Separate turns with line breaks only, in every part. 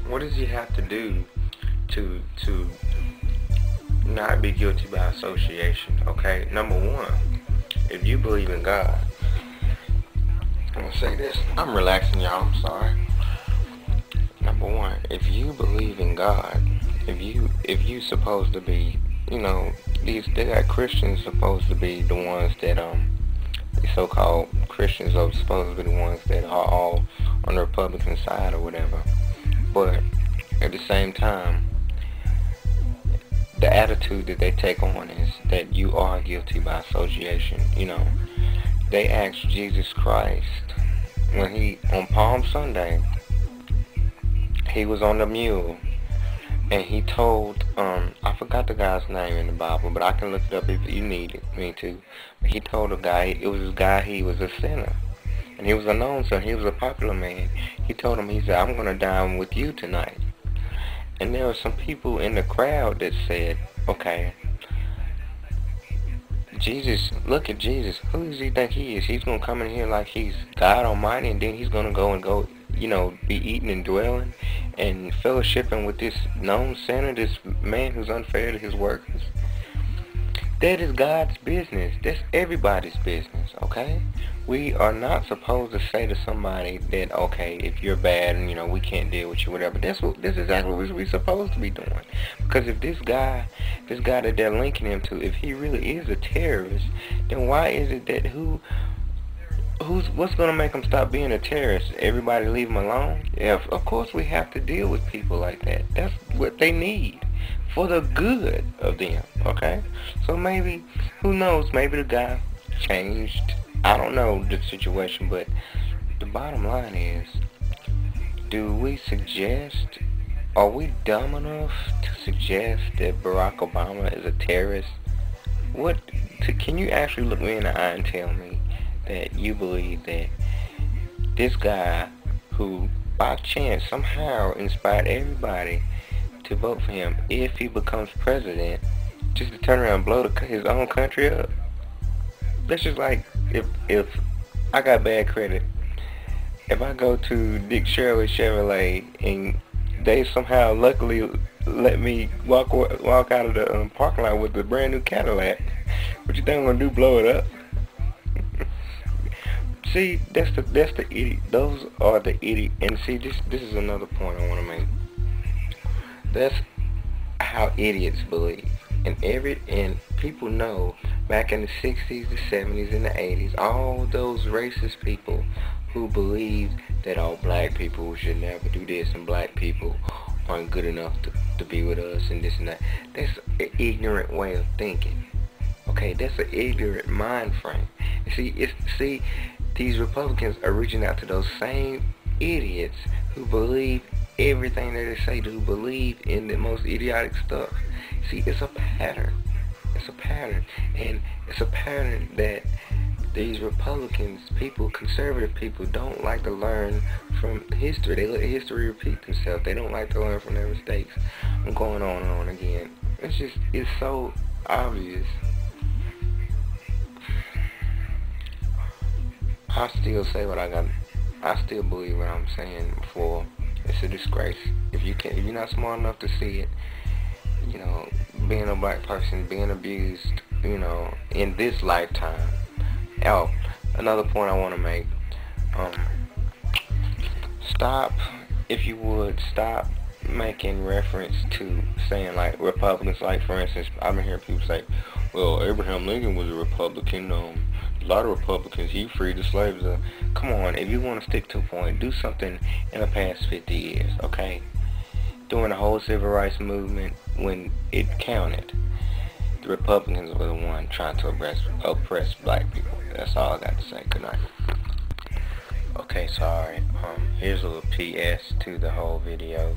What does he have to do to not be guilty by association? Okay, number one, if you believe in God, I'm gonna say this. I'm relaxing, y'all. I'm sorry. Number one, if you believe in God, if you supposed to be, they got Christians supposed to be the ones that the so-called Christians are supposed to be the ones that are all on the Republican side or whatever. But at the same time, the attitude that they take on is that you are guilty by association. They asked Jesus Christ when on Palm Sunday, he was on the mule, and he told, I forgot the guy's name in the Bible, but I can look it up if you need me to. He told a guy, it was this guy, he was a sinner, and he was a known sinner, he was a popular man. He told him, he said, I'm going to dine with you tonight. And there were some people in the crowd that said, okay, Jesus, look at Jesus. Who does he think he is? He's going to come in here like he's God Almighty, and then he's going to go, be eating and dwelling and fellowshipping with this known sinner, this man who's unfair to his workers. That is God's business. That's everybody's business, okay? We are not supposed to say to somebody that, okay, if you're bad and, we can't deal with you, whatever. That's exactly what we're supposed to be doing. Because if this guy that they're linking him to, if he really is a terrorist, then why is it that what's going to make him stop being a terrorist? Everybody leave him alone? Yeah, of course we have to deal with people like that. That's what they need for the good of them, okay? So maybe, who knows, maybe the guy changed. I don't know the situation, but the bottom line is, are we dumb enough to suggest that Barack Obama is a terrorist? Can you actually look me in the eye and tell me that you believe that this guy who by chance somehow inspired everybody to vote for him, if he becomes president, just to turn around and blow his own country up? That's just like if I got bad credit, if I go to Dick Shirley Chevrolet and they somehow luckily let me walk out of the parking lot with a brand new Cadillac, what you think I'm gonna do? Blow it up? See, that's the idiot. Those are the idiot. And see, this is another point I want to make. That's how idiots believe. And people know back in the 60s, the 70s, and the 80s, all those racist people who believed that all black people should never do this and black people aren't good enough to be with us and this and that. That's an ignorant way of thinking. Okay, that's an ignorant mind frame. See, these Republicans are reaching out to those same idiots who believe everything that they say, who believe in the most idiotic stuff. See, it's a pattern. It's a pattern. And it's a pattern that these Republicans, conservative people, don't like to learn from history. They let history repeat themselves. They don't like to learn from their mistakes. I'm going on and on again. It's so obvious. I still say what I got. I still believe what I'm saying before. It's a disgrace. If you're not smart enough to see it, being a black person, being abused, in this lifetime. Oh, another point I want to make. If you would, stop making reference to saying like Republicans. Like, for instance, I've been hearing people say, well, Abraham Lincoln was a Republican. A lot of Republicans, he freed the slaves. Come on, if you want to stick to a point, do something in the past 50 years, okay? During the whole civil rights movement, when it counted, the Republicans were the one trying to oppress black people. That's all I got to say. Good night. Okay, sorry. Here's a little PS to the whole video.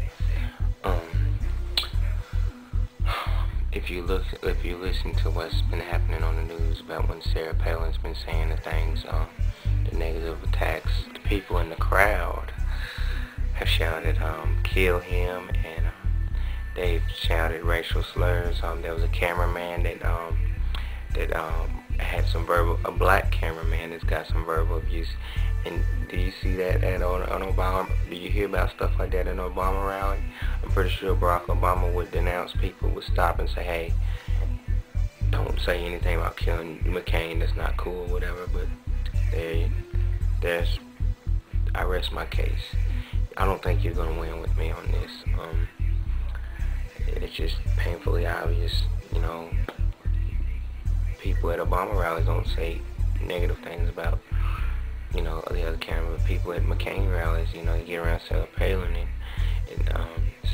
If you listen to what's been happening on the news about when Sarah Palin's been saying the things, the negative attacks, the people in the crowd have shouted, kill him, and they've shouted racial slurs. There was a cameraman that had some a black cameraman that's got some verbal abuse, And do you see that at on Obama? Do you hear about stuff like that in Obama rally? I'm pretty sure Barack Obama would denounce people, would stop and say, hey, don't say anything about killing McCain, that's not cool, whatever. But I rest my case. I don't think you're going to win with me on this. It's just painfully obvious, you know, people at Obama rallies don't say negative things about, you know, the other candidate. People at McCain rallies, you know, you get around Sarah Palin and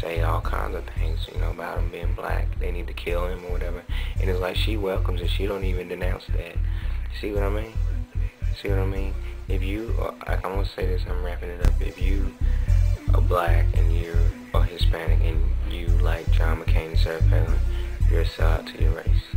say all kinds of things, you know, about him being black. They need to kill him or whatever. And it's like she welcomes it. She don't even denounce that. See what I mean? See what I mean? If you, I'm going to say this, I'm wrapping it up. If you are black and you're Hispanic and you like John McCain and Sarah Palin, you're a sellout to your race.